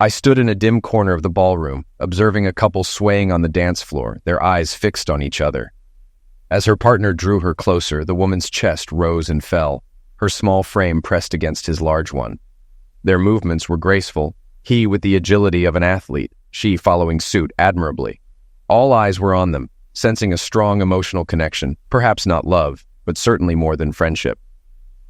I stood in a dim corner of the ballroom, observing a couple swaying on the dance floor, their eyes fixed on each other. As her partner drew her closer, the woman's chest rose and fell, her small frame pressed against his large one. Their movements were graceful, he with the agility of an athlete, she following suit admirably. All eyes were on them, sensing a strong emotional connection, perhaps not love, but certainly more than friendship.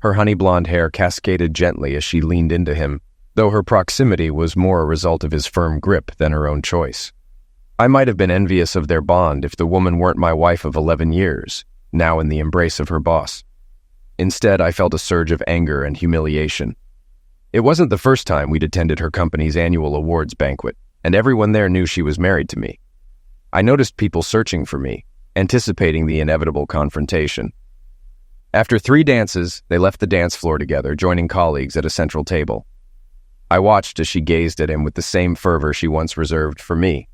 Her honey blonde hair cascaded gently as she leaned into him, though her proximity was more a result of his firm grip than her own choice. I might have been envious of their bond if the woman weren't my wife of 11 years, now in the embrace of her boss. Instead, I felt a surge of anger and humiliation. It wasn't the first time we'd attended her company's annual awards banquet, and everyone there knew she was married to me. I noticed people searching for me, anticipating the inevitable confrontation. After 3 dances, they left the dance floor together, joining colleagues at a central table. I watched as she gazed at him with the same fervor she once reserved for me.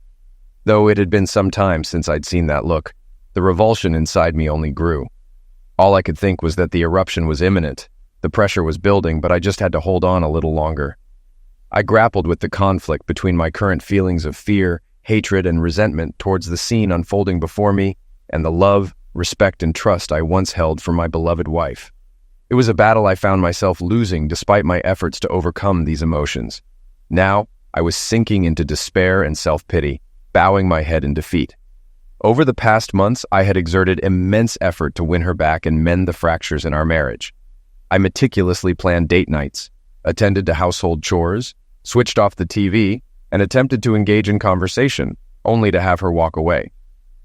Though it had been some time since I'd seen that look, the revulsion inside me only grew. All I could think was that the eruption was imminent. The pressure was building, but I just had to hold on a little longer. I grappled with the conflict between my current feelings of fear, hatred, and resentment towards the scene unfolding before me and the love, respect, and trust I once held for my beloved wife. It was a battle I found myself losing despite my efforts to overcome these emotions. Now, I was sinking into despair and self-pity, bowing my head in defeat. Over the past months, I had exerted immense effort to win her back and mend the fractures in our marriage. I meticulously planned date nights, attended to household chores, switched off the TV, and attempted to engage in conversation, only to have her walk away.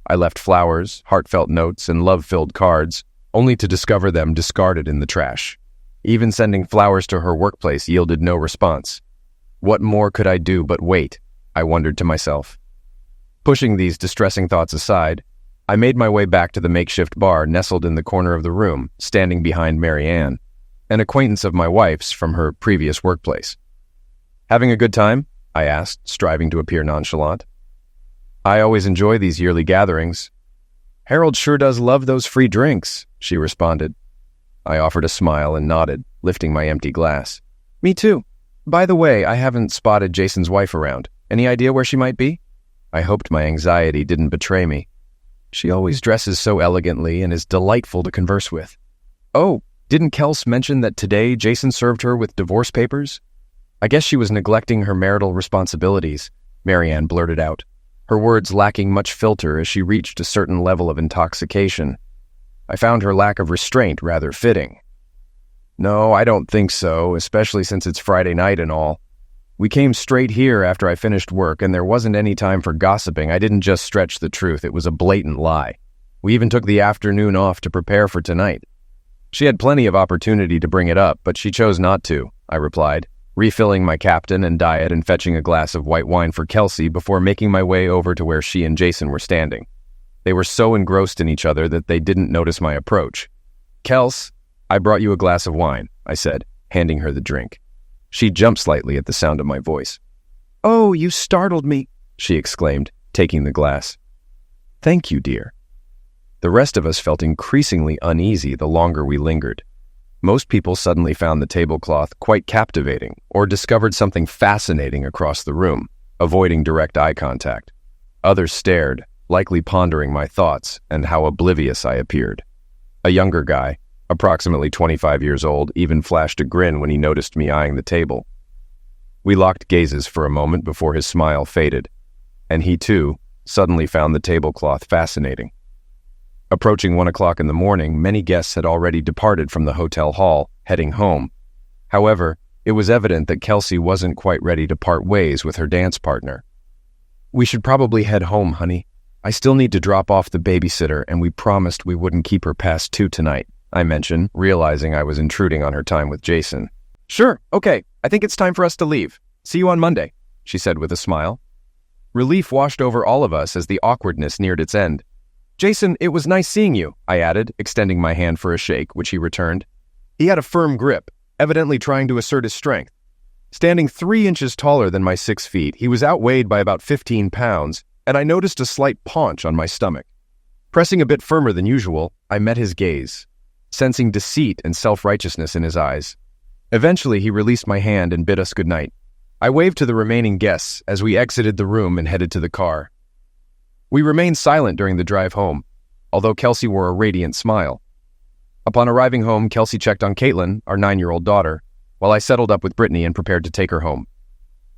I left flowers, heartfelt notes, and love-filled cards, only to discover them discarded in the trash. Even sending flowers to her workplace yielded no response. What more could I do but wait? I wondered to myself. Pushing these distressing thoughts aside, I made my way back to the makeshift bar nestled in the corner of the room, standing behind Mary Ann, an acquaintance of my wife's from her previous workplace. "Having a good time?" I asked, striving to appear nonchalant. "I always enjoy these yearly gatherings." "Harold sure does love those free drinks," she responded. I offered a smile and nodded, lifting my empty glass. "Me too. By the way, I haven't spotted Jason's wife around. Any idea where she might be?" I hoped my anxiety didn't betray me. "She always dresses so elegantly and is delightful to converse with." "Oh, didn't Kels mention that today Jason served her with divorce papers?" "I guess she was neglecting her marital responsibilities," Mary Ann blurted out, her words lacking much filter as she reached a certain level of intoxication. I found her lack of restraint rather fitting. "No, I don't think so, especially since it's Friday night and all. We came straight here after I finished work, and there wasn't any time for gossiping. I didn't just stretch the truth, it was a blatant lie. We even took the afternoon off to prepare for tonight." "She had plenty of opportunity to bring it up, but she chose not to," I replied, refilling my Captain and diet and fetching a glass of white wine for Kelsey before making my way over to where she and Jason were standing. They were so engrossed in each other that they didn't notice my approach. "Kels, I brought you a glass of wine," I said, handing her the drink. She jumped slightly at the sound of my voice. "Oh, you startled me," she exclaimed, taking the glass. "Thank you, dear." The rest of us felt increasingly uneasy the longer we lingered. Most people suddenly found the tablecloth quite captivating or discovered something fascinating across the room, avoiding direct eye contact. Others stared, likely pondering my thoughts and how oblivious I appeared. A younger guy, approximately 25 years old, even flashed a grin when he noticed me eyeing the table. We locked gazes for a moment before his smile faded, and he too suddenly found the tablecloth fascinating. Approaching 1 o'clock in the morning, many guests had already departed from the hotel hall, heading home. However, it was evident that Kelsey wasn't quite ready to part ways with her dance partner. "We should probably head home, honey. I still need to drop off the babysitter, and we promised we wouldn't keep her past 2 tonight," I mentioned, realizing I was intruding on her time with Jason. "Sure, okay. I think it's time for us to leave. See you on Monday," she said with a smile. Relief washed over all of us as the awkwardness neared its end. "Jason, it was nice seeing you," I added, extending my hand for a shake, which he returned. He had a firm grip, evidently trying to assert his strength. Standing 3 inches taller than my 6 feet, he was outweighed by about 15 pounds, and I noticed a slight paunch on my stomach. Pressing a bit firmer than usual, I met his gaze, sensing deceit and self-righteousness in his eyes. Eventually, he released my hand and bid us goodnight. I waved to the remaining guests as we exited the room and headed to the car. We remained silent during the drive home, although Kelsey wore a radiant smile. Upon arriving home, Kelsey checked on Caitlin, our 9-year-old daughter, while I settled up with Brittany and prepared to take her home.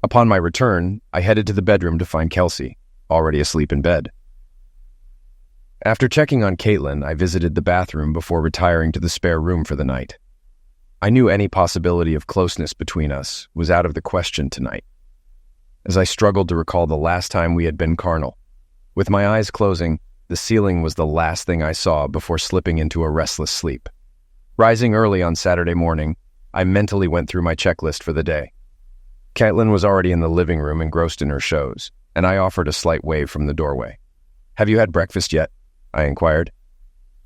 Upon my return, I headed to the bedroom to find Kelsey, already asleep in bed. After checking on Caitlin, I visited the bathroom before retiring to the spare room for the night. I knew any possibility of closeness between us was out of the question tonight, as I struggled to recall the last time we had been carnal. With my eyes closing, the ceiling was the last thing I saw before slipping into a restless sleep. Rising early on Saturday morning, I mentally went through my checklist for the day. Caitlin was already in the living room engrossed in her shows, and I offered a slight wave from the doorway. "Have you had breakfast yet?" I inquired.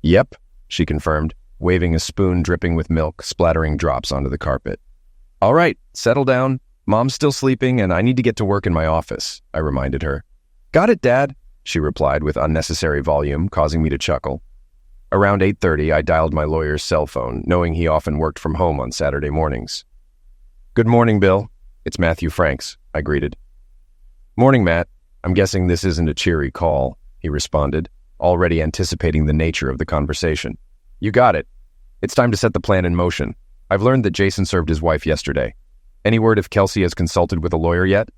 "Yep," she confirmed, waving a spoon dripping with milk, splattering drops onto the carpet. "All right, settle down. Mom's still sleeping, and I need to get to work in my office," I reminded her. "Got it, Dad," she replied with unnecessary volume, causing me to chuckle. Around 8:30, I dialed my lawyer's cell phone, knowing he often worked from home on Saturday mornings. "Good morning, Bill. It's Matthew Franks," I greeted. "Morning, Matt. I'm guessing this isn't a cheery call," he responded, already anticipating the nature of the conversation. "You got it. It's time to set the plan in motion. I've learned that Jason served his wife yesterday. Any word if Kelsey has consulted with a lawyer yet?"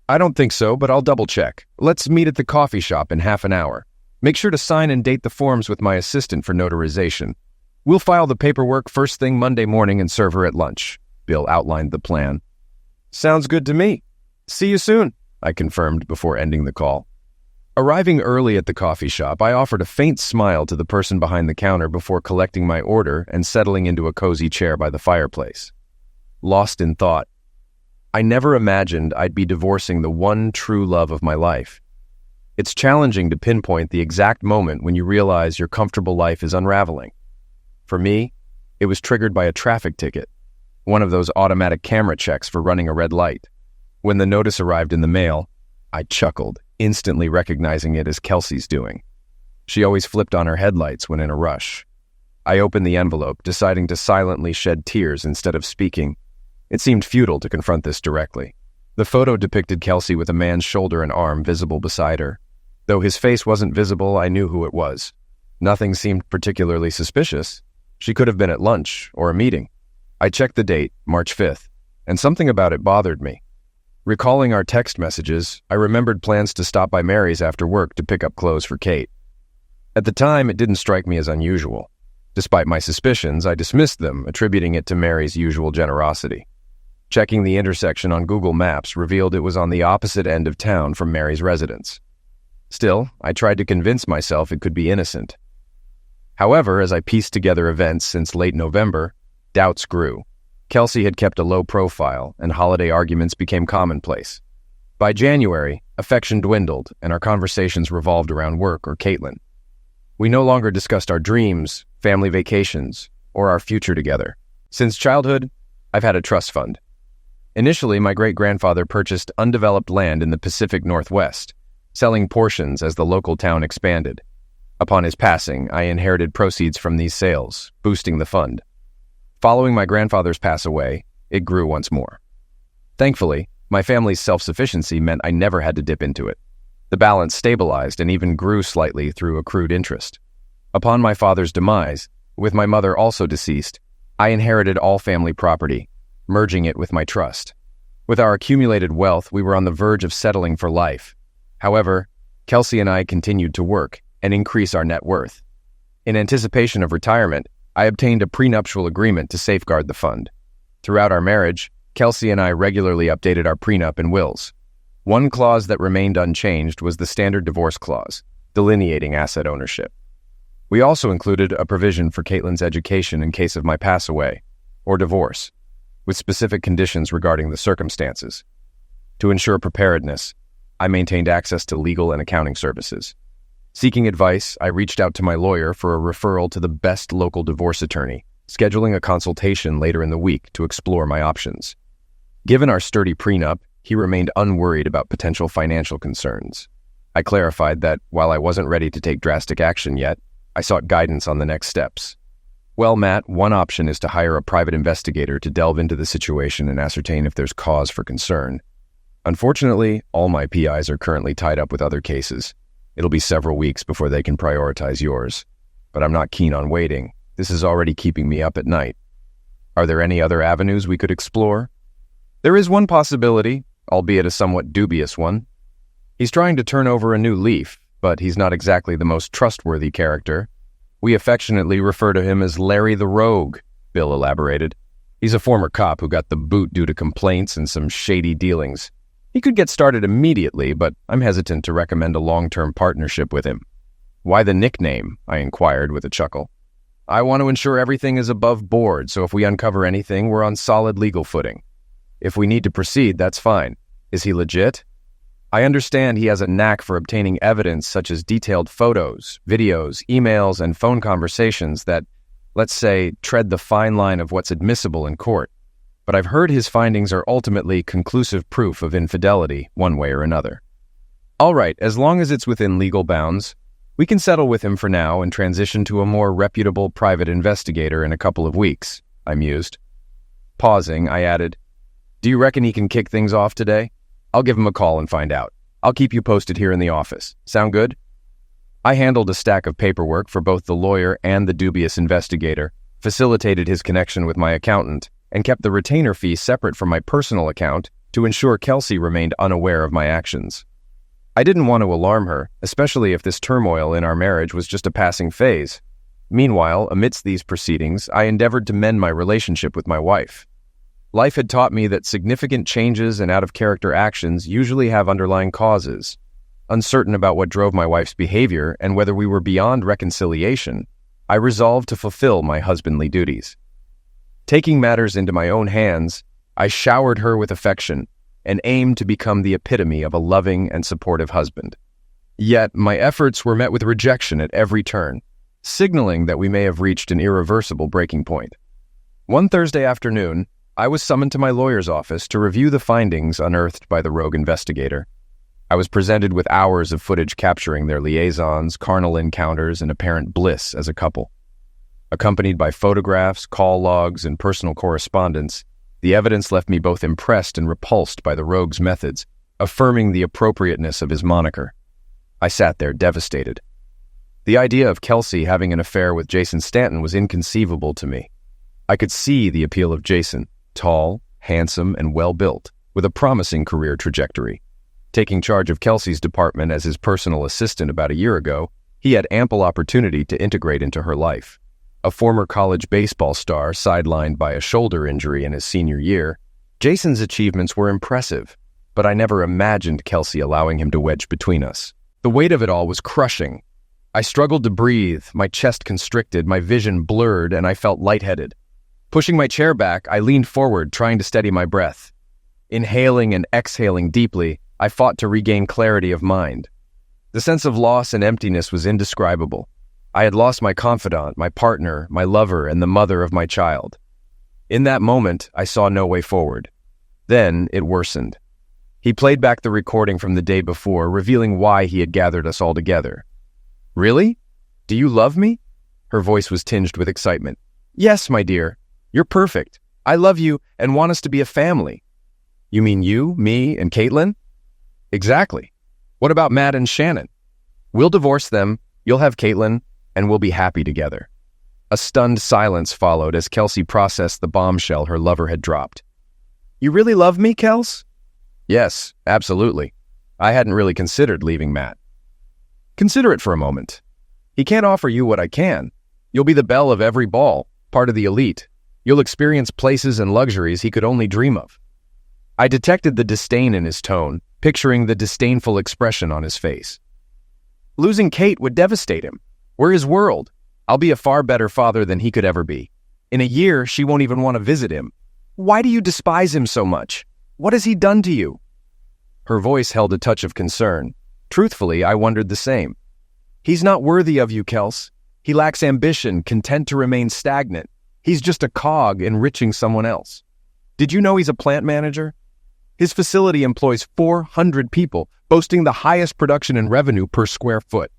"I don't think so, but I'll double-check. Let's meet at the coffee shop in half an hour. Make sure to sign and date the forms with my assistant for notarization. We'll file the paperwork first thing Monday morning and serve her at lunch," Bill outlined the plan. "Sounds good to me. See you soon," I confirmed before ending the call. Arriving early at the coffee shop, I offered a faint smile to the person behind the counter before collecting my order and settling into a cozy chair by the fireplace. Lost in thought. I never imagined I'd be divorcing the one true love of my life. It's challenging to pinpoint the exact moment when you realize your comfortable life is unraveling. For me, it was triggered by a traffic ticket, one of those automatic camera checks for running a red light. When the notice arrived in the mail, I chuckled, instantly recognizing it as Kelsey's doing. She always flipped on her headlights when in a rush. I opened the envelope, deciding to silently shed tears instead of speaking. It seemed futile to confront this directly. The photo depicted Kelsey with a man's shoulder and arm visible beside her. Though his face wasn't visible, I knew who it was. Nothing seemed particularly suspicious. She could have been at lunch or a meeting. I checked the date, March 5th, and something about it bothered me. Recalling our text messages, I remembered plans to stop by Mary's after work to pick up clothes for Kate. At the time, it didn't strike me as unusual. Despite my suspicions, I dismissed them, attributing it to Mary's usual generosity. Checking the intersection on Google Maps revealed it was on the opposite end of town from Mary's residence. Still, I tried to convince myself it could be innocent. However, as I pieced together events since late November, doubts grew. Kelsey had kept a low profile, and holiday arguments became commonplace. By January, affection dwindled, and our conversations revolved around work or Caitlin. We no longer discussed our dreams, family vacations, or our future together. Since childhood, I've had a trust fund. Initially, my great-grandfather purchased undeveloped land in the Pacific Northwest, selling portions as the local town expanded. Upon his passing, I inherited proceeds from these sales, boosting the fund. Following my grandfather's pass away, it grew once more. Thankfully, my family's self-sufficiency meant I never had to dip into it. The balance stabilized and even grew slightly through accrued interest. Upon my father's demise, with my mother also deceased, I inherited all family property, merging it with my trust. With our accumulated wealth, we were on the verge of settling for life. However, Kelsey and I continued to work and increase our net worth. In anticipation of retirement, I obtained a prenuptial agreement to safeguard the fund. Throughout our marriage, Kelsey and I regularly updated our prenup and wills. One clause that remained unchanged was the standard divorce clause, delineating asset ownership. We also included a provision for Caitlin's education in case of my pass away or divorce, with specific conditions regarding the circumstances. To ensure preparedness, I maintained access to legal and accounting services. Seeking advice, I reached out to my lawyer for a referral to the best local divorce attorney, scheduling a consultation later in the week to explore my options. Given our sturdy prenup, he remained unworried about potential financial concerns. I clarified that while I wasn't ready to take drastic action yet, I sought guidance on the next steps. Well, Matt, one option is to hire a private investigator to delve into the situation and ascertain if there's cause for concern. Unfortunately, all my PIs are currently tied up with other cases. It'll be several weeks before they can prioritize yours. But I'm not keen on waiting. This is already keeping me up at night. Are there any other avenues we could explore? There is one possibility, albeit a somewhat dubious one. He's trying to turn over a new leaf, but he's not exactly the most trustworthy character. We affectionately refer to him as Larry the Rogue, Bill elaborated. He's a former cop who got the boot due to complaints and some shady dealings. He could get started immediately, but I'm hesitant to recommend a long-term partnership with him. Why the nickname? I inquired with a chuckle. I want to ensure everything is above board, so if we uncover anything, we're on solid legal footing. If we need to proceed, that's fine. Is he legit? I understand he has a knack for obtaining evidence such as detailed photos, videos, emails, and phone conversations that, let's say, tread the fine line of what's admissible in court. But I've heard his findings are ultimately conclusive proof of infidelity, one way or another. All right, as long as it's within legal bounds, we can settle with him for now and transition to a more reputable private investigator in a couple of weeks, I mused. Pausing, I added, do you reckon he can kick things off today? I'll give him a call and find out. I'll keep you posted here in the office. Sound good? I handled a stack of paperwork for both the lawyer and the dubious investigator, facilitated his connection with my accountant, and kept the retainer fee separate from my personal account to ensure Kelsey remained unaware of my actions. I didn't want to alarm her, especially if this turmoil in our marriage was just a passing phase. Meanwhile, amidst these proceedings, I endeavored to mend my relationship with my wife. Life had taught me that significant changes and out-of-character actions usually have underlying causes. Uncertain about what drove my wife's behavior and whether we were beyond reconciliation, I resolved to fulfill my husbandly duties. Taking matters into my own hands, I showered her with affection and aimed to become the epitome of a loving and supportive husband. Yet, my efforts were met with rejection at every turn, signaling that we may have reached an irreversible breaking point. One Thursday afternoon, I was summoned to my lawyer's office to review the findings unearthed by the rogue investigator. I was presented with hours of footage capturing their liaisons, carnal encounters, and apparent bliss as a couple. Accompanied by photographs, call logs, and personal correspondence, the evidence left me both impressed and repulsed by the rogue's methods, affirming the appropriateness of his moniker. I sat there devastated. The idea of Kelsey having an affair with Jason Stanton was inconceivable to me. I could see the appeal of Jason, tall, handsome, and well-built, with a promising career trajectory. Taking charge of Kelsey's department as his personal assistant about a year ago, he had ample opportunity to integrate into her life. A former college baseball star sidelined by a shoulder injury in his senior year, Jason's achievements were impressive, but I never imagined Kelsey allowing him to wedge between us. The weight of it all was crushing. I struggled to breathe, my chest constricted, my vision blurred, and I felt lightheaded. Pushing my chair back, I leaned forward, trying to steady my breath. Inhaling and exhaling deeply, I fought to regain clarity of mind. The sense of loss and emptiness was indescribable. I had lost my confidant, my partner, my lover, and the mother of my child. In that moment, I saw no way forward. Then it worsened. He played back the recording from the day before, revealing why he had gathered us all together. Really? Do you love me? Her voice was tinged with excitement. Yes, my dear. You're perfect. I love you and want us to be a family. You mean you, me, and Caitlin? Exactly. What about Matt and Shannon? We'll divorce them, you'll have Caitlin, and we'll be happy together. A stunned silence followed as Kelsey processed the bombshell her lover had dropped. You really love me, Kels? Yes, absolutely. I hadn't really considered leaving Matt. Consider it for a moment. He can't offer you what I can. You'll be the belle of every ball, part of the elite. You'll experience places and luxuries he could only dream of. I detected the disdain in his tone, picturing the disdainful expression on his face. Losing Kate would devastate him. We're his world. I'll be a far better father than he could ever be. In a year, she won't even want to visit him. Why do you despise him so much? What has he done to you? Her voice held a touch of concern. Truthfully, I wondered the same. He's not worthy of you, Kels. He lacks ambition, content to remain stagnant. He's just a cog enriching someone else. Did you know he's a plant manager? His facility employs 400 people, boasting the highest production and revenue per square foot.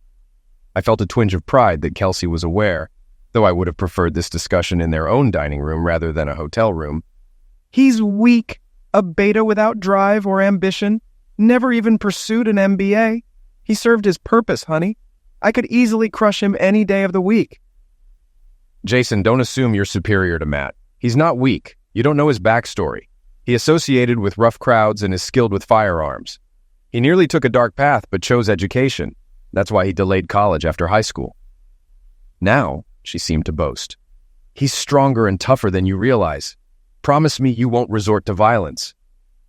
I felt a twinge of pride that Kelsey was aware, though I would have preferred this discussion in their own dining room rather than a hotel room. He's weak, a beta without drive or ambition, never even pursued an MBA. He served his purpose, honey. I could easily crush him any day of the week. Jason, don't assume you're superior to Matt. He's not weak. You don't know his backstory. He associated with rough crowds and is skilled with firearms. He nearly took a dark path but chose education. That's why he delayed college after high school. Now, she seemed to boast, he's stronger and tougher than you realize. Promise me you won't resort to violence.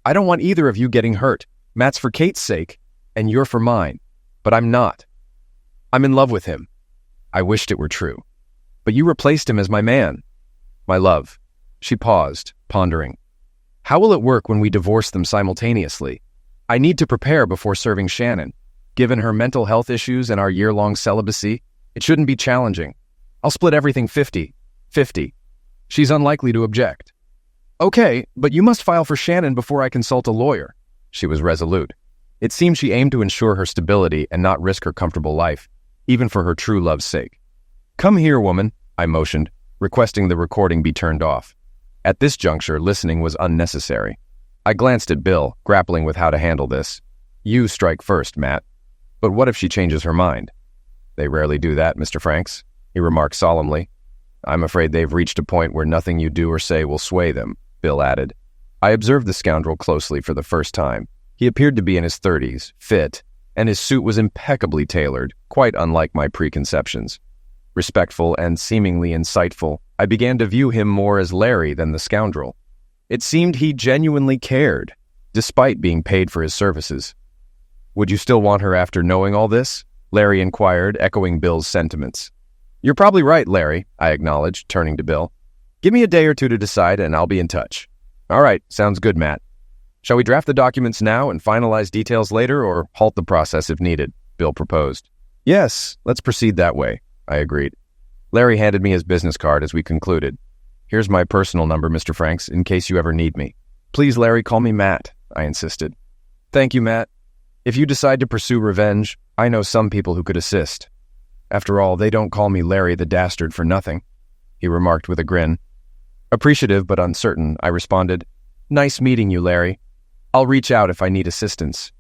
I don't want either of you getting hurt. Matt's for Kate's sake, and you're for mine. But I'm not. I'm in love with him. I wished it were true. But you replaced him as my man. My love. She paused, pondering. How will it work when we divorce them simultaneously? I need to prepare before serving Shannon. Given her mental health issues and our year-long celibacy, it shouldn't be challenging. I'll split everything 50-50. She's unlikely to object. Okay, but you must file for Shannon before I consult a lawyer. She was resolute. It seemed she aimed to ensure her stability and not risk her comfortable life, even for her true love's sake. Come here, woman, I motioned, requesting the recording be turned off. At this juncture, listening was unnecessary. I glanced at Bill, grappling with how to handle this. You strike first, Matt. But what if she changes her mind? They rarely do that, Mr. Franks, he remarked solemnly. I'm afraid they've reached a point where nothing you do or say will sway them, Bill added. I observed the scoundrel closely for the first time. He appeared to be in his 30s, fit, and his suit was impeccably tailored, quite unlike my preconceptions. Respectful and seemingly insightful, I began to view him more as Larry than the scoundrel. It seemed he genuinely cared, despite being paid for his services. Would you still want her after knowing all this? Larry inquired, echoing Bill's sentiments. You're probably right, Larry, I acknowledged, turning to Bill. Give me a day or two to decide, and I'll be in touch. All right, sounds good, Matt. Shall we draft the documents now and finalize details later, or halt the process if needed? Bill proposed. Yes, let's proceed that way, I agreed. Larry handed me his business card as we concluded. Here's my personal number, Mr. Franks, in case you ever need me. Please, Larry, call me Matt, I insisted. Thank you, Matt. If you decide to pursue revenge, I know some people who could assist. After all, they don't call me Larry the Dastard for nothing, he remarked with a grin. Appreciative but uncertain, I responded, Nice meeting you, Larry. I'll reach out if I need assistance.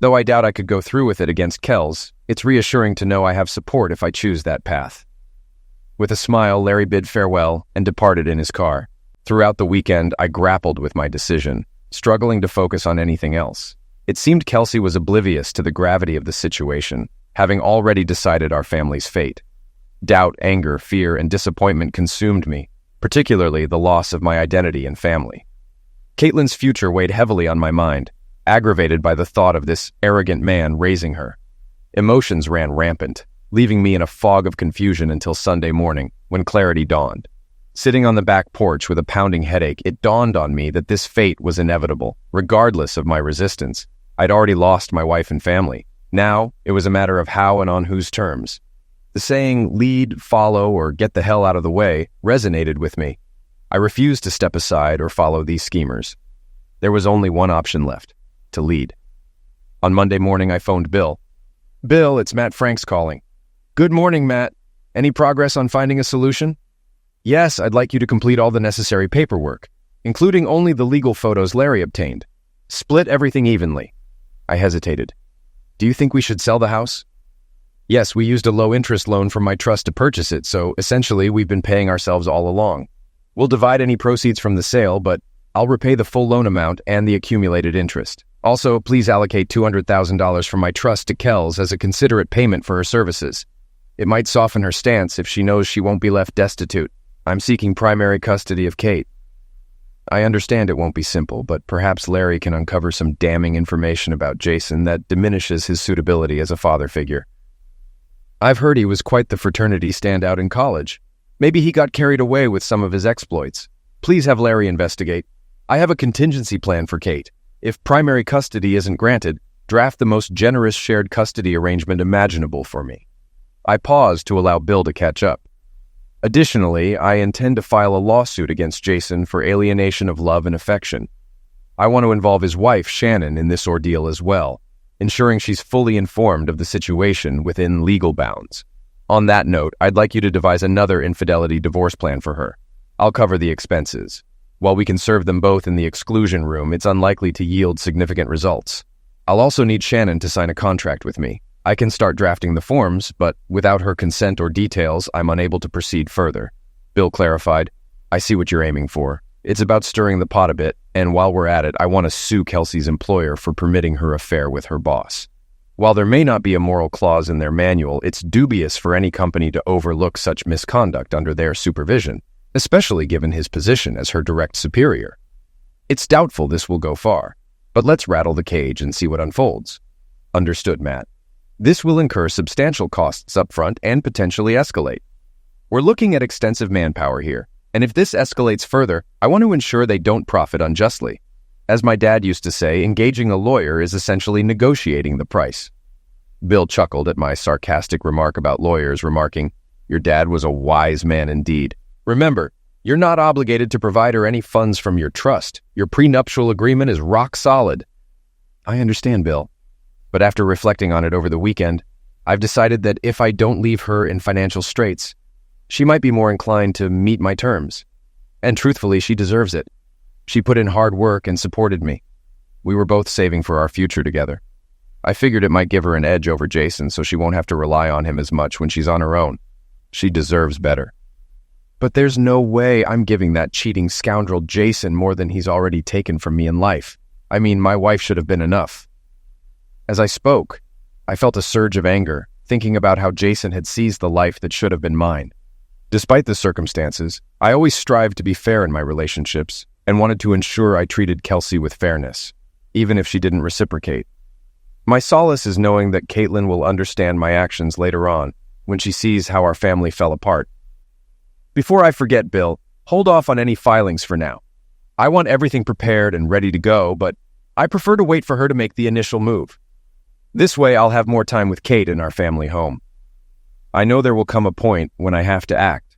Though I doubt I could go through with it against Kells, it's reassuring to know I have support if I choose that path. With a smile, Larry bid farewell and departed in his car. Throughout the weekend, I grappled with my decision, struggling to focus on anything else. It seemed Kelsey was oblivious to the gravity of the situation, having already decided our family's fate. Doubt, anger, fear, and disappointment consumed me, particularly the loss of my identity and family. Caitlin's future weighed heavily on my mind, aggravated by the thought of this arrogant man raising her. Emotions ran rampant, leaving me in a fog of confusion until Sunday morning, when clarity dawned. Sitting on the back porch with a pounding headache, it dawned on me that this fate was inevitable, regardless of my resistance. I'd already lost my wife and family. Now, it was a matter of how and on whose terms. The saying, lead, follow, or get the hell out of the way, resonated with me. I refused to step aside or follow these schemers. There was only one option left, to lead. On Monday morning, I phoned Bill. Bill, it's Matt Franks calling. Good morning, Matt. Any progress on finding a solution? Yes, I'd like you to complete all the necessary paperwork, including only the legal photos Larry obtained. Split everything evenly. I hesitated. Do you think we should sell the house? Yes, we used a low-interest loan from my trust to purchase it, so essentially we've been paying ourselves all along. We'll divide any proceeds from the sale, but I'll repay the full loan amount and the accumulated interest. Also, please allocate $200,000 from my trust to Kells as a considerate payment for her services. It might soften her stance if she knows she won't be left destitute. I'm seeking primary custody of Kate. I understand it won't be simple, but perhaps Larry can uncover some damning information about Jason that diminishes his suitability as a father figure. I've heard he was quite the fraternity standout in college. Maybe he got carried away with some of his exploits. Please have Larry investigate. I have a contingency plan for Kate. If primary custody isn't granted, draft the most generous shared custody arrangement imaginable for me. I paused to allow Bill to catch up. Additionally, I intend to file a lawsuit against Jason for alienation of love and affection. I want to involve his wife, Shannon, in this ordeal as well, ensuring she's fully informed of the situation within legal bounds. On that note, I'd like you to devise another infidelity divorce plan for her. I'll cover the expenses. While we can serve them both in the exclusion room, it's unlikely to yield significant results. I'll also need Shannon to sign a contract with me. I can start drafting the forms, but without her consent or details, I'm unable to proceed further. Bill clarified, I see what you're aiming for. It's about stirring the pot a bit, and while we're at it, I want to sue Kelsey's employer for permitting her affair with her boss. While there may not be a moral clause in their manual, it's dubious for any company to overlook such misconduct under their supervision, especially given his position as her direct superior. It's doubtful this will go far, but let's rattle the cage and see what unfolds. Understood, Matt. This will incur substantial costs up front and potentially escalate. We're looking at extensive manpower here, and if this escalates further, I want to ensure they don't profit unjustly. As my dad used to say, engaging a lawyer is essentially negotiating the price. Bill chuckled at my sarcastic remark about lawyers, remarking, Your dad was a wise man indeed. Remember, you're not obligated to provide her any funds from your trust. Your prenuptial agreement is rock solid. I understand, Bill. But after reflecting on it over the weekend, I've decided that if I don't leave her in financial straits, she might be more inclined to meet my terms. And truthfully, she deserves it. She put in hard work and supported me. We were both saving for our future together. I figured it might give her an edge over Jason so she won't have to rely on him as much when she's on her own. She deserves better. But there's no way I'm giving that cheating scoundrel Jason more than he's already taken from me in life. I mean, my wife should have been enough. As I spoke, I felt a surge of anger, thinking about how Jason had seized the life that should have been mine. Despite the circumstances, I always strived to be fair in my relationships and wanted to ensure I treated Kelsey with fairness, even if she didn't reciprocate. My solace is knowing that Caitlin will understand my actions later on when she sees how our family fell apart. Before I forget, Bill, hold off on any filings for now. I want everything prepared and ready to go, but I prefer to wait for her to make the initial move. This way, I'll have more time with Kate in our family home. I know there will come a point when I have to act,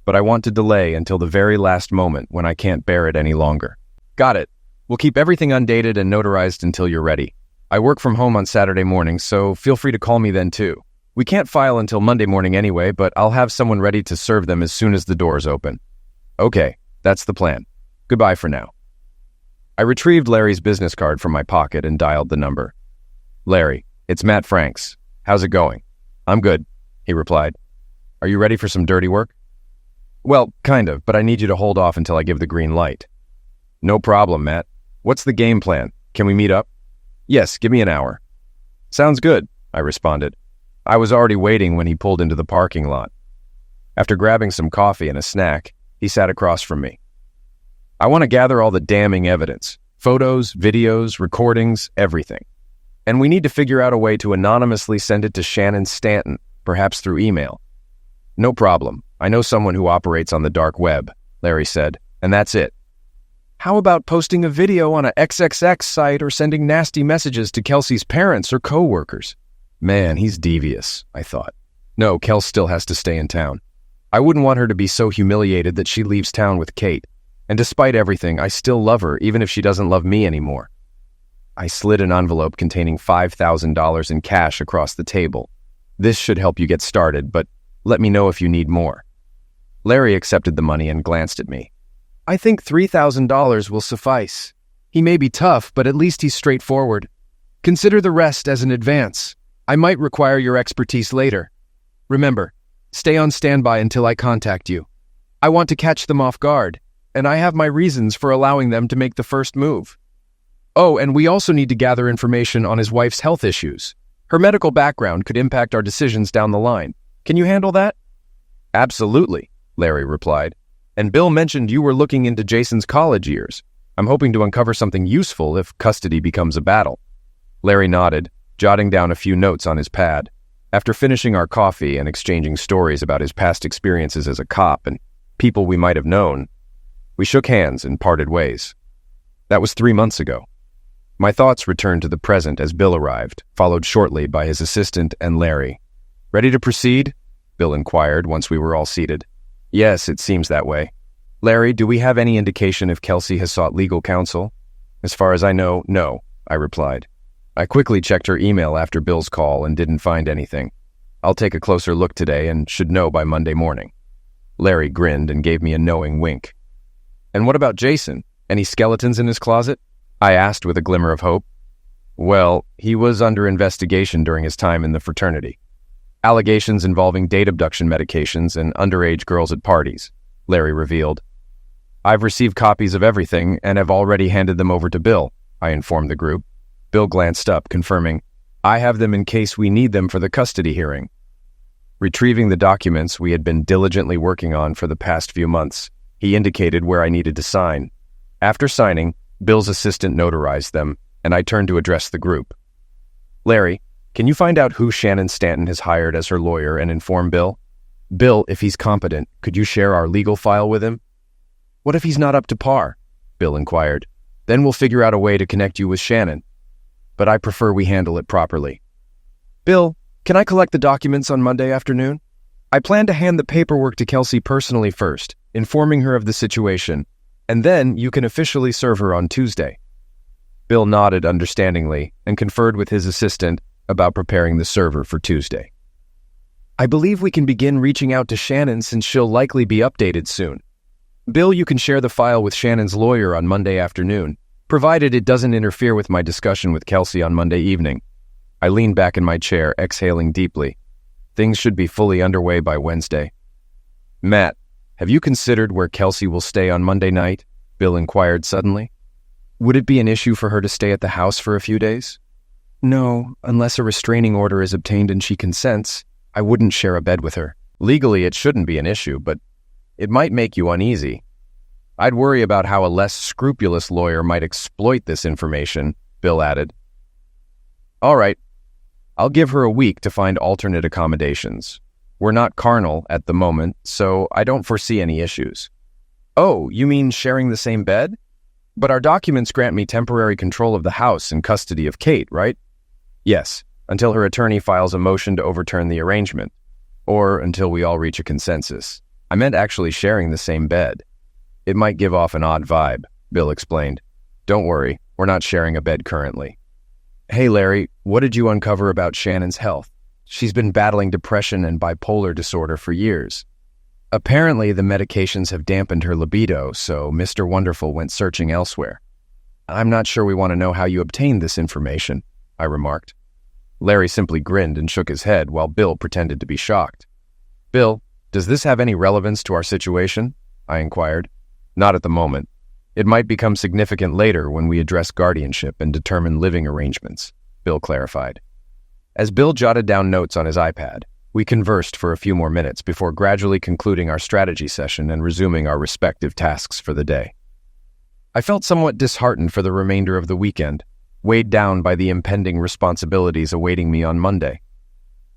but I want to delay until the very last moment when I can't bear it any longer. Got it. We'll keep everything undated and notarized until you're ready. I work from home on Saturday mornings, so feel free to call me then too. We can't file until Monday morning anyway, but I'll have someone ready to serve them as soon as the doors open. Okay, that's the plan. Goodbye for now. I retrieved Larry's business card from my pocket and dialed the number. Larry, it's Matt Franks. How's it going? I'm good, he replied. Are you ready for some dirty work? Well, kind of, but I need you to hold off until I give the green light. No problem, Matt. What's the game plan? Can we meet up? Yes, give me an hour. Sounds good, I responded. I was already waiting when he pulled into the parking lot. After grabbing some coffee and a snack, he sat across from me. I want to gather all the damning evidence. Photos, videos, recordings, everything. And we need to figure out a way to anonymously send it to Shannon Stanton, perhaps through email. No problem. I know someone who operates on the dark web, Larry said, and that's it. How about posting a video on a XXX site or sending nasty messages to Kelsey's parents or co-workers? Man, he's devious, I thought. No, Kels still has to stay in town. I wouldn't want her to be so humiliated that she leaves town with Kate. And despite everything, I still love her, even if she doesn't love me anymore. I slid an envelope containing $5,000 in cash across the table. This should help you get started, but let me know if you need more. Larry accepted the money and glanced at me. I think $3,000 will suffice. He may be tough, but at least he's straightforward. Consider the rest as an advance. I might require your expertise later. Remember, stay on standby until I contact you. I want to catch them off guard, and I have my reasons for allowing them to make the first move. Oh, and we also need to gather information on his wife's health issues. Her medical background could impact our decisions down the line. Can you handle that? Absolutely, Larry replied. And Bill mentioned you were looking into Jason's college years. I'm hoping to uncover something useful if custody becomes a battle. Larry nodded, jotting down a few notes on his pad. After finishing our coffee and exchanging stories about his past experiences as a cop and people we might have known, we shook hands and parted ways. That was 3 months ago. My thoughts returned to the present as Bill arrived, followed shortly by his assistant and Larry. Ready to proceed? Bill inquired once we were all seated. Yes, it seems that way. Larry, do we have any indication if Kelsey has sought legal counsel? As far as I know, no, I replied. I quickly checked her email after Bill's call and didn't find anything. I'll take a closer look today and should know by Monday morning. Larry grinned and gave me a knowing wink. And what about Jason? Any skeletons in his closet? I asked with a glimmer of hope. Well, he was under investigation during his time in the fraternity. Allegations involving date abduction medications and underage girls at parties, Larry revealed. I've received copies of everything and have already handed them over to Bill, I informed the group. Bill glanced up, confirming, I have them in case we need them for the custody hearing. Retrieving the documents we had been diligently working on for the past few months, he indicated where I needed to sign. After signing, Bill's assistant notarized them, and I turned to address the group. Larry, can you find out who Shannon Stanton has hired as her lawyer and inform Bill? Bill, if he's competent, could you share our legal file with him? What if he's not up to par? Bill inquired. Then we'll figure out a way to connect you with Shannon. But I prefer we handle it properly. Bill, can I collect the documents on Monday afternoon? I plan to hand the paperwork to Kelsey personally first, informing her of the situation, and then you can officially serve her on Tuesday. Bill nodded understandingly and conferred with his assistant about preparing the server for Tuesday. I believe we can begin reaching out to Shannon since she'll likely be updated soon. Bill, you can share the file with Shannon's lawyer on Monday afternoon, provided it doesn't interfere with my discussion with Kelsey on Monday evening. I leaned back in my chair, exhaling deeply. Things should be fully underway by Wednesday. Matt, have you considered where Kelsey will stay on Monday night? Bill inquired suddenly. Would it be an issue for her to stay at the house for a few days? No, unless a restraining order is obtained and she consents, I wouldn't share a bed with her. Legally, it shouldn't be an issue, but it might make you uneasy. I'd worry about how a less scrupulous lawyer might exploit this information, Bill added. All right, I'll give her a week to find alternate accommodations. We're not carnal at the moment, so I don't foresee any issues. Oh, you mean sharing the same bed? But our documents grant me temporary control of the house and custody of Kate, right? Yes, until her attorney files a motion to overturn the arrangement, or until we all reach a consensus. I meant actually sharing the same bed. It might give off an odd vibe, Bill explained. Don't worry, we're not sharing a bed currently. Hey Larry, what did you uncover about Shannon's health? She's been battling depression and bipolar disorder for years. Apparently, the medications have dampened her libido, so Mr. Wonderful went searching elsewhere. I'm not sure we want to know how you obtained this information, I remarked. Larry simply grinned and shook his head while Bill pretended to be shocked. Bill, does this have any relevance to our situation? I inquired. Not at the moment. It might become significant later when we address guardianship and determine living arrangements, Bill clarified. As Bill jotted down notes on his iPad, we conversed for a few more minutes before gradually concluding our strategy session and resuming our respective tasks for the day. I felt somewhat disheartened for the remainder of the weekend, weighed down by the impending responsibilities awaiting me on Monday.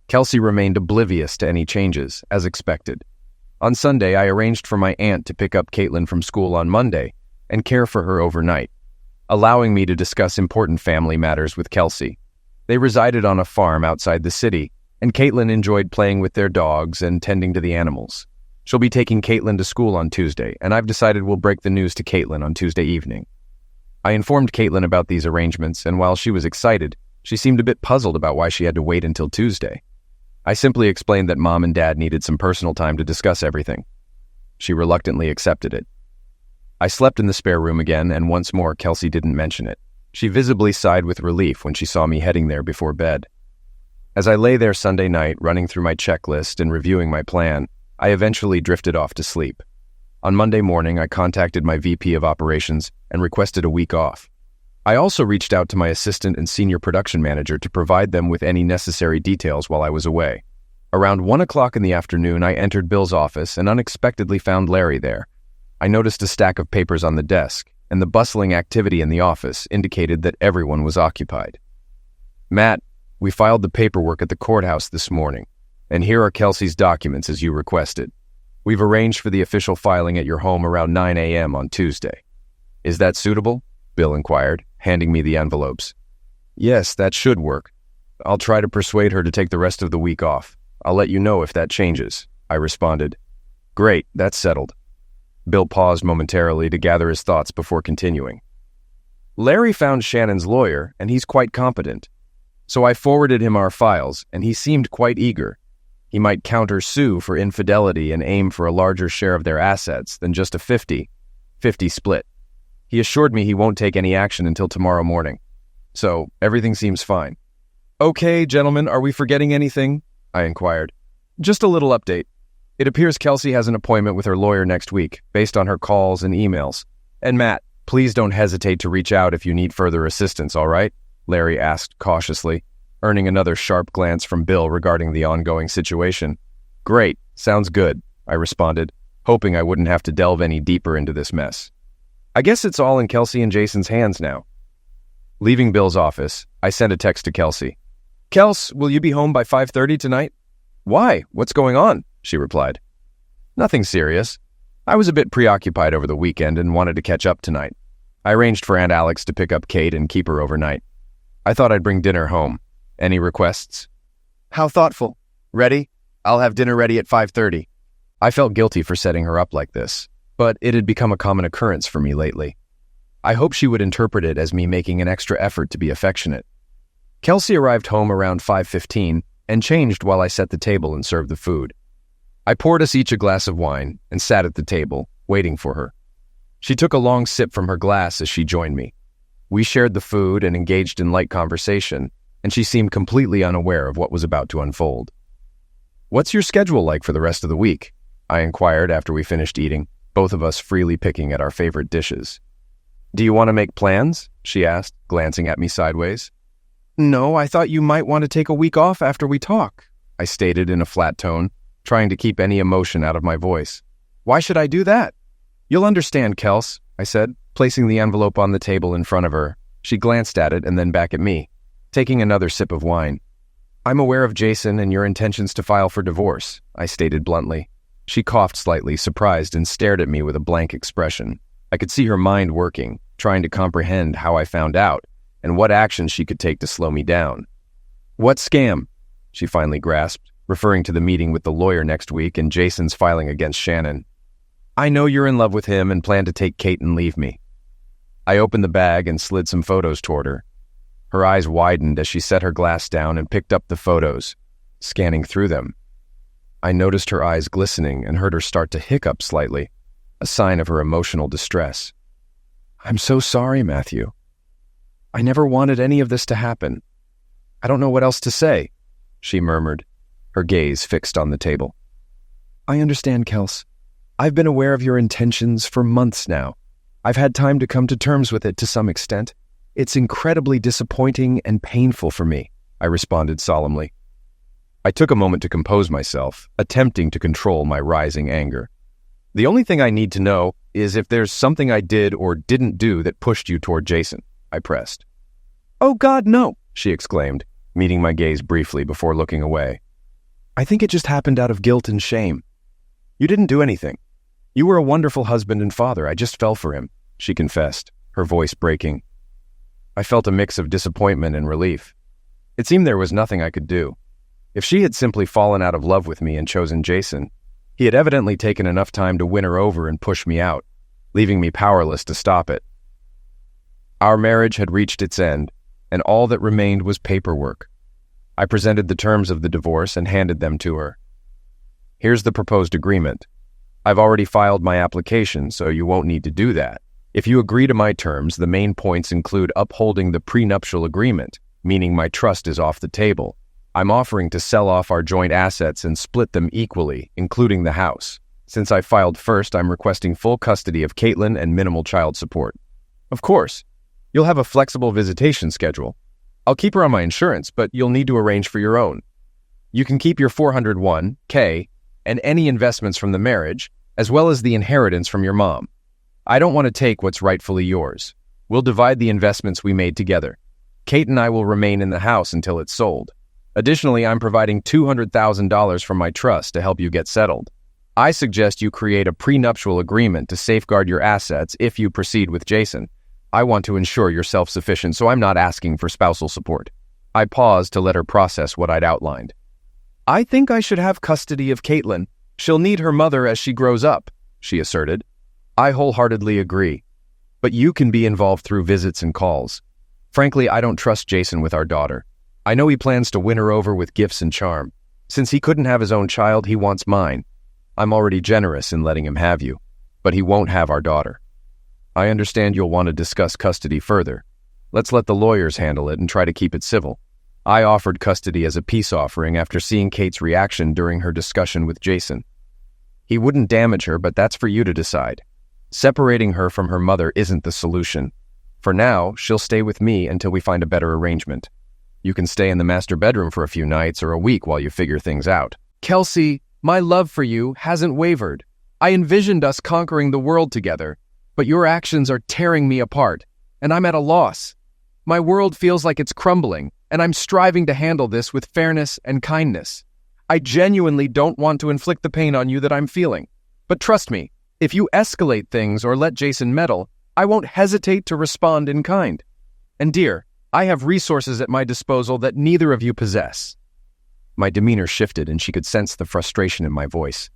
Kelsey remained oblivious to any changes, as expected. On Sunday, I arranged for my aunt to pick up Caitlin from school on Monday and care for her overnight, allowing me to discuss important family matters with Kelsey. They resided on a farm outside the city, and Caitlin enjoyed playing with their dogs and tending to the animals. She'll be taking Caitlin to school on Tuesday, and I've decided we'll break the news to Caitlin on Tuesday evening. I informed Caitlin about these arrangements, and while she was excited, she seemed a bit puzzled about why she had to wait until Tuesday. I simply explained that Mom and Dad needed some personal time to discuss everything. She reluctantly accepted it. I slept in the spare room again, and once more Kelsey didn't mention it. She visibly sighed with relief when she saw me heading there before bed. As I lay there Sunday night, running through my checklist and reviewing my plan, I eventually drifted off to sleep. On Monday morning, I contacted my VP of operations and requested a week off. I also reached out to my assistant and senior production manager to provide them with any necessary details while I was away. Around 1 o'clock in the afternoon, I entered Bill's office and unexpectedly found Larry there. I noticed a stack of papers on the desk, and the bustling activity in the office indicated that everyone was occupied. Matt, we filed the paperwork at the courthouse this morning, and here are Kelsey's documents as you requested. We've arranged for the official filing at your home around 9 a.m. on Tuesday. Is that suitable? Bill inquired, handing me the envelopes. Yes, that should work. I'll try to persuade her to take the rest of the week off. I'll let you know if that changes, I responded. Great, that's settled. Bill paused momentarily to gather his thoughts before continuing. Larry found Shannon's lawyer, and he's quite competent. So I forwarded him our files, and he seemed quite eager. He might counter-sue for infidelity and aim for a larger share of their assets than just a 50-50 split. He assured me he won't take any action until tomorrow morning. So, everything seems fine. "Okay, gentlemen, are we forgetting anything?" I inquired. "Just a little update. It appears Kelsey has an appointment with her lawyer next week, based on her calls and emails. And Matt, please don't hesitate to reach out if you need further assistance, all right?" Larry asked cautiously, earning another sharp glance from Bill regarding the ongoing situation. "Great, sounds good," I responded, hoping I wouldn't have to delve any deeper into this mess. I guess it's all in Kelsey and Jason's hands now. Leaving Bill's office, I sent a text to Kelsey. "Kels, will you be home by 5:30 tonight?" "Why? What's going on?" she replied. "Nothing serious. I was a bit preoccupied over the weekend and wanted to catch up tonight. I arranged for Aunt Alex to pick up Kate and keep her overnight. I thought I'd bring dinner home. Any requests?" "How thoughtful. Ready? I'll have dinner ready at 5:30. I felt guilty for setting her up like this, but it had become a common occurrence for me lately. I hoped she would interpret it as me making an extra effort to be affectionate. Kelsey arrived home around 5:15 and changed while I set the table and served the food. I poured us each a glass of wine and sat at the table, waiting for her. She took a long sip from her glass as she joined me. We shared the food and engaged in light conversation, and she seemed completely unaware of what was about to unfold. "What's your schedule like for the rest of the week?" I inquired after we finished eating, both of us freely picking at our favorite dishes. "Do you want to make plans?" she asked, glancing at me sideways. "No, I thought you might want to take a week off after we talk," I stated in a flat tone, trying to keep any emotion out of my voice. "Why should I do that?" "You'll understand, Kels," I said, placing the envelope on the table in front of her. She glanced at it and then back at me, taking another sip of wine. "I'm aware of Jason and your intentions to file for divorce," I stated bluntly. She coughed slightly, surprised, and stared at me with a blank expression. I could see her mind working, trying to comprehend how I found out and what action she could take to slow me down. "What scam?" she finally grasped, referring to the meeting with the lawyer next week and Jason's filing against Shannon. "I know you're in love with him and plan to take Kate and leave me." I opened the bag and slid some photos toward her. Her eyes widened as she set her glass down and picked up the photos, scanning through them. I noticed her eyes glistening and heard her start to hiccup slightly, a sign of her emotional distress. "I'm so sorry, Matthew. I never wanted any of this to happen. I don't know what else to say," she murmured, her gaze fixed on the table. "I understand, Kels. I've been aware of your intentions for months now. I've had time to come to terms with it to some extent. It's incredibly disappointing and painful for me," I responded solemnly. I took a moment to compose myself, attempting to control my rising anger. "The only thing I need to know is if there's something I did or didn't do that pushed you toward Jason," I pressed. "Oh God, no," she exclaimed, meeting my gaze briefly before looking away. "I think it just happened out of guilt and shame. You didn't do anything. You were a wonderful husband and father. I just fell for him," she confessed, her voice breaking. I felt a mix of disappointment and relief. It seemed there was nothing I could do. If she had simply fallen out of love with me and chosen Jason, he had evidently taken enough time to win her over and push me out, leaving me powerless to stop it. Our marriage had reached its end, and all that remained was paperwork. I presented the terms of the divorce and handed them to her. "Here's the proposed agreement. I've already filed my application, so you won't need to do that. If you agree to my terms, the main points include upholding the prenuptial agreement, meaning my trust is off the table. I'm offering to sell off our joint assets and split them equally, including the house. Since I filed first, I'm requesting full custody of Caitlin and minimal child support. Of course, you'll have a flexible visitation schedule. I'll keep her on my insurance, but you'll need to arrange for your own. You can keep your $401k and any investments from the marriage, as well as the inheritance from your mom. I don't want to take what's rightfully yours. We'll divide the investments we made together. Kate and I will remain in the house until it's sold. Additionally, I'm providing $200,000 from my trust to help you get settled. I suggest you create a prenuptial agreement to safeguard your assets if you proceed with Jason. I want to ensure you're self-sufficient, so I'm not asking for spousal support." I paused to let her process what I'd outlined. "I think I should have custody of Caitlin. She'll need her mother as she grows up," she asserted. "I wholeheartedly agree. But you can be involved through visits and calls. Frankly, I don't trust Jason with our daughter. I know he plans to win her over with gifts and charm. Since he couldn't have his own child, he wants mine. I'm already generous in letting him have you, but he won't have our daughter. I understand you'll want to discuss custody further. Let's let the lawyers handle it and try to keep it civil. I offered custody as a peace offering after seeing Kate's reaction during her discussion with Jason. He wouldn't damage her, but that's for you to decide. Separating her from her mother isn't the solution. For now, she'll stay with me until we find a better arrangement. You can stay in the master bedroom for a few nights or a week while you figure things out. Kelsey, my love for you hasn't wavered. I envisioned us conquering the world together, but your actions are tearing me apart, and I'm at a loss. My world feels like it's crumbling, and I'm striving to handle this with fairness and kindness. I genuinely don't want to inflict the pain on you that I'm feeling. But trust me, if you escalate things or let Jason meddle, I won't hesitate to respond in kind. And dear, I have resources at my disposal that neither of you possess. My demeanor shifted and she could sense the frustration in my voice.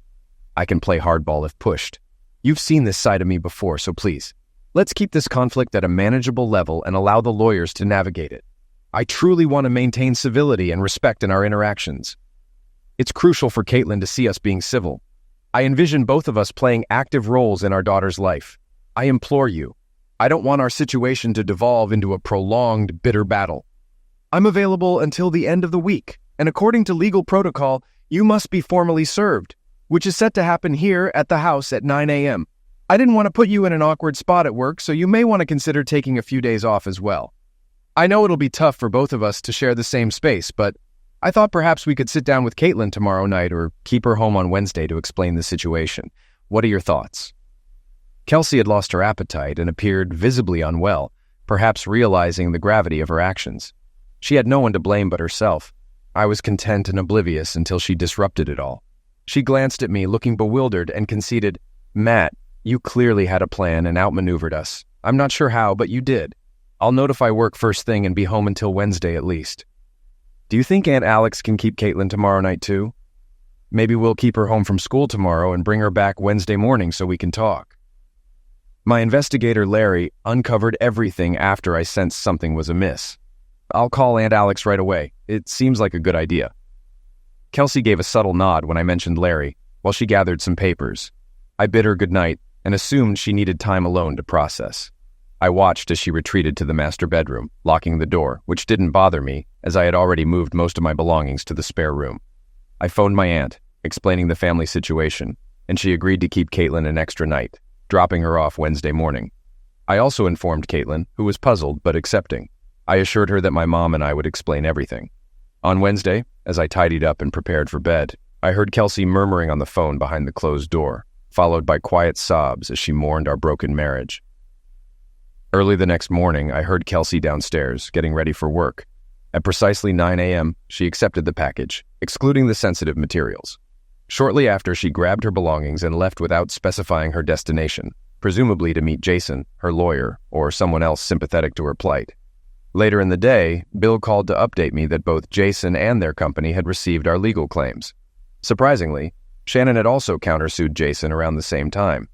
I can play hardball if pushed. You've seen this side of me before, so please, let's keep this conflict at a manageable level and allow the lawyers to navigate it. I truly want to maintain civility and respect in our interactions. It's crucial for Caitlin to see us being civil. I envision both of us playing active roles in our daughter's life. I implore you, I don't want our situation to devolve into a prolonged, bitter battle. I'm available until the end of the week, and according to legal protocol, you must be formally served, which is set to happen here at the house at 9 a.m. I didn't want to put you in an awkward spot at work, so you may want to consider taking a few days off as well. I know it'll be tough for both of us to share the same space, but I thought perhaps we could sit down with Caitlin tomorrow night or keep her home on Wednesday to explain the situation. What are your thoughts? Kelsey had lost her appetite and appeared visibly unwell, perhaps realizing the gravity of her actions. She had no one to blame but herself. I was content and oblivious until she disrupted it all. She glanced at me, looking bewildered, and conceded, "Matt, you clearly had a plan and outmaneuvered us. I'm not sure how, but you did. I'll notify work first thing and be home until Wednesday at least." "Do you think Aunt Alex can keep Caitlin tomorrow night too? Maybe we'll keep her home from school tomorrow and bring her back Wednesday morning so we can talk." My investigator, Larry, uncovered everything after I sensed something was amiss. "I'll call Aunt Alex right away. It seems like a good idea." Kelsey gave a subtle nod when I mentioned Larry, while she gathered some papers. I bid her goodnight and assumed she needed time alone to process. I watched as she retreated to the master bedroom, locking the door, which didn't bother me, as I had already moved most of my belongings to the spare room. I phoned my aunt, explaining the family situation, and she agreed to keep Caitlin an extra night, dropping her off Wednesday morning. I also informed Caitlin, who was puzzled but accepting. I assured her that my mom and I would explain everything. On Wednesday, as I tidied up and prepared for bed, I heard Kelsey murmuring on the phone behind the closed door, followed by quiet sobs as she mourned our broken marriage. Early the next morning, I heard Kelsey downstairs, getting ready for work. At precisely 9 a.m., she accepted the package, excluding the sensitive materials. Shortly after, she grabbed her belongings and left without specifying her destination, presumably to meet Jason, her lawyer, or someone else sympathetic to her plight. Later in the day, Bill called to update me that both Jason and their company had received our legal claims. Surprisingly, Shannon had also countersued Jason around the same time.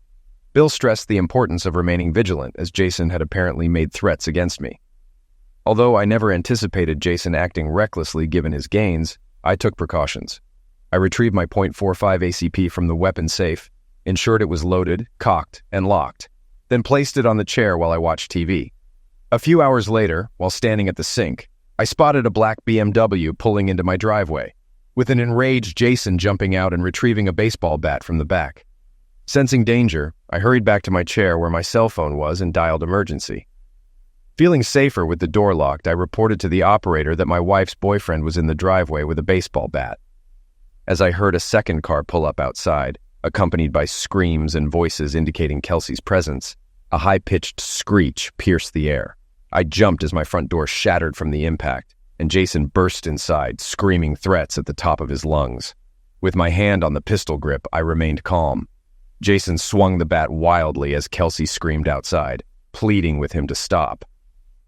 Bill stressed the importance of remaining vigilant, as Jason had apparently made threats against me. Although I never anticipated Jason acting recklessly given his gains, I took precautions. I retrieved my .45 ACP from the weapon safe, ensured it was loaded, cocked, and locked, then placed it on the chair while I watched TV. A few hours later, while standing at the sink, I spotted a black BMW pulling into my driveway, with an enraged Jason jumping out and retrieving a baseball bat from the back. Sensing danger, I hurried back to my chair where my cell phone was and dialed emergency. Feeling safer with the door locked, I reported to the operator that my wife's boyfriend was in the driveway with a baseball bat. As I heard a second car pull up outside, accompanied by screams and voices indicating Kelsey's presence, a high-pitched screech pierced the air. I jumped as my front door shattered from the impact, and Jason burst inside, screaming threats at the top of his lungs. With my hand on the pistol grip, I remained calm. Jason swung the bat wildly as Kelsey screamed outside, pleading with him to stop.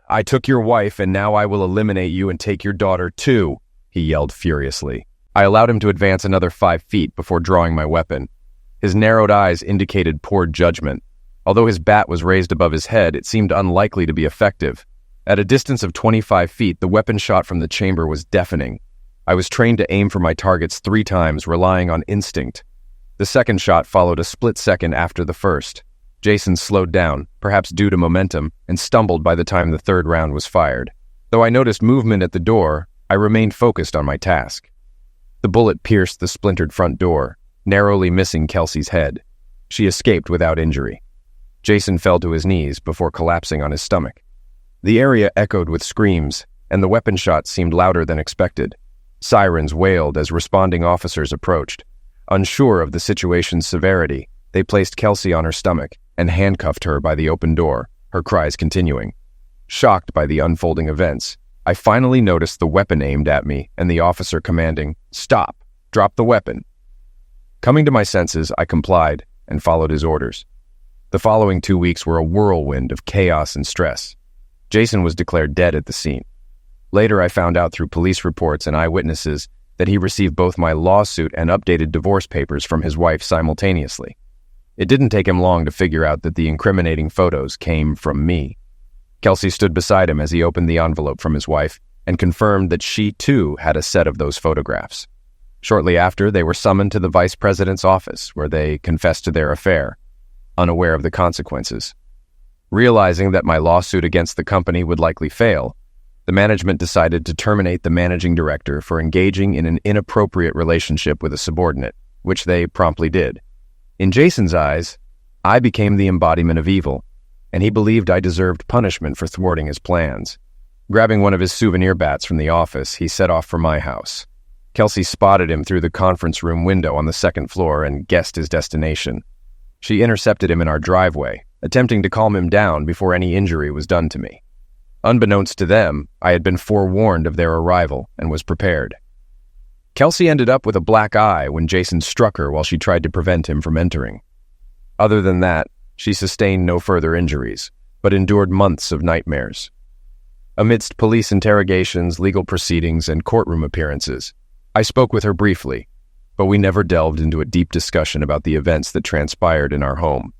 "I took your wife, and now I will eliminate you and take your daughter too," he yelled furiously. I allowed him to advance another 5 feet before drawing my weapon. His narrowed eyes indicated poor judgment. Although his bat was raised above his head, it seemed unlikely to be effective. At a distance of 25 feet, the weapon shot from the chamber was deafening. I was trained to aim for my targets 3 times, relying on instinct. The second shot followed a split second after the first. Jason slowed down, perhaps due to momentum, and stumbled by the time the third round was fired. Though I noticed movement at the door, I remained focused on my task. The bullet pierced the splintered front door, narrowly missing Kelsey's head. She escaped without injury. Jason fell to his knees before collapsing on his stomach. The area echoed with screams, and the weapon shots seemed louder than expected. Sirens wailed as responding officers approached. Unsure of the situation's severity, they placed Kelsey on her stomach and handcuffed her by the open door, her cries continuing. Shocked by the unfolding events, I finally noticed the weapon aimed at me and the officer commanding, "Stop! Drop the weapon!" Coming to my senses, I complied and followed his orders. The following 2 weeks were a whirlwind of chaos and stress. Jason was declared dead at the scene. Later, I found out through police reports and eyewitnesses that he received both my lawsuit and updated divorce papers from his wife simultaneously. It didn't take him long to figure out that the incriminating photos came from me. Kelsey stood beside him as he opened the envelope from his wife and confirmed that she, too, had a set of those photographs. Shortly after, they were summoned to the vice president's office, where they confessed to their affair, unaware of the consequences. Realizing that my lawsuit against the company would likely fail, the management decided to terminate the managing director for engaging in an inappropriate relationship with a subordinate, which they promptly did. In Jason's eyes, I became the embodiment of evil, and he believed I deserved punishment for thwarting his plans. Grabbing one of his souvenir bats from the office, he set off for my house. Kelsey spotted him through the conference room window on the second floor and guessed his destination. She intercepted him in our driveway, attempting to calm him down before any injury was done to me. Unbeknownst to them, I had been forewarned of their arrival and was prepared. Kelsey ended up with a black eye when Jason struck her while she tried to prevent him from entering. Other than that, she sustained no further injuries, but endured months of nightmares. Amidst police interrogations, legal proceedings, and courtroom appearances, I spoke with her briefly, but we never delved into a deep discussion about the events that transpired in our home.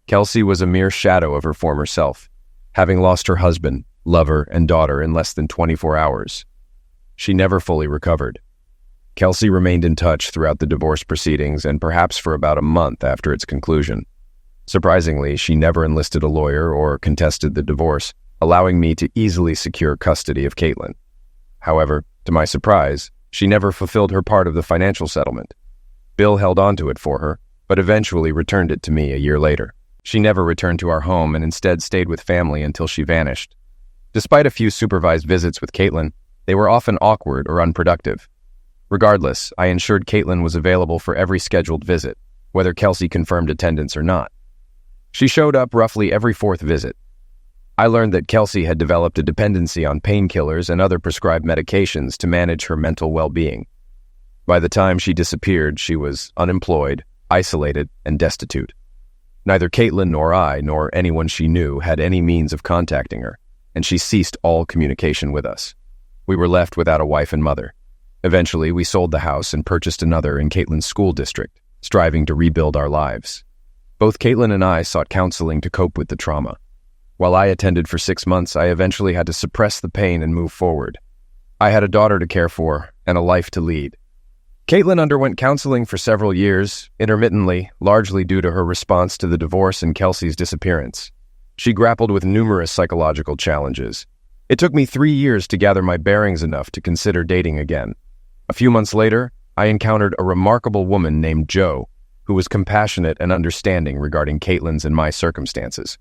Kelsey was a mere shadow of her former self, having lost her husband, lover, and daughter in less than 24 hours. She never fully recovered. Kelsey remained in touch throughout the divorce proceedings and perhaps for about a month after its conclusion. Surprisingly, she never enlisted a lawyer or contested the divorce, allowing me to easily secure custody of Caitlin. However, to my surprise, she never fulfilled her part of the financial settlement. Bill held onto it for her, but eventually returned it to me a year later. She never returned to our home and instead stayed with family until she vanished. Despite a few supervised visits with Caitlin, they were often awkward or unproductive. Regardless, I ensured Caitlin was available for every scheduled visit, whether Kelsey confirmed attendance or not. She showed up roughly every 4th visit. I learned that Kelsey had developed a dependency on painkillers and other prescribed medications to manage her mental well-being. By the time she disappeared, she was unemployed, isolated, and destitute. Neither Caitlin nor I, nor anyone she knew, had any means of contacting her, and she ceased all communication with us. We were left without a wife and mother. Eventually, we sold the house and purchased another in Caitlin's school district, striving to rebuild our lives. Both Caitlin and I sought counseling to cope with the trauma. While I attended for 6 months, I eventually had to suppress the pain and move forward. I had a daughter to care for and a life to lead. Caitlin underwent counseling for several years, intermittently, largely due to her response to the divorce and Kelsey's disappearance. She grappled with numerous psychological challenges. It took me 3 years to gather my bearings enough to consider dating again. A few months later, I encountered a remarkable woman named Jo, who was compassionate and understanding regarding Caitlin's and my circumstances.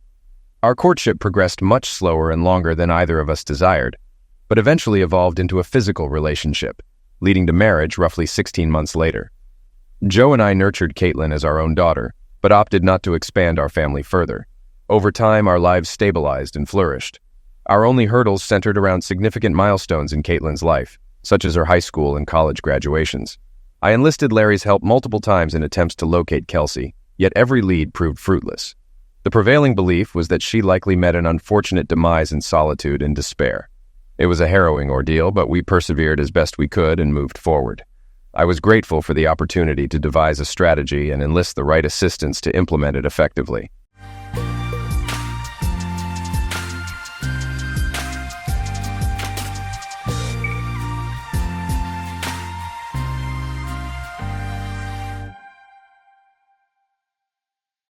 Our courtship progressed much slower and longer than either of us desired, but eventually evolved into a physical relationship, leading to marriage roughly 16 months later. Jo and I nurtured Caitlin as our own daughter, but opted not to expand our family further. Over time, our lives stabilized and flourished. Our only hurdles centered around significant milestones in Caitlin's life, such as her high school and college graduations. I enlisted Larry's help multiple times in attempts to locate Kelsey, yet every lead proved fruitless. The prevailing belief was that she likely met an unfortunate demise in solitude and despair. It was a harrowing ordeal, but we persevered as best we could and moved forward. I was grateful for the opportunity to devise a strategy and enlist the right assistance to implement it effectively.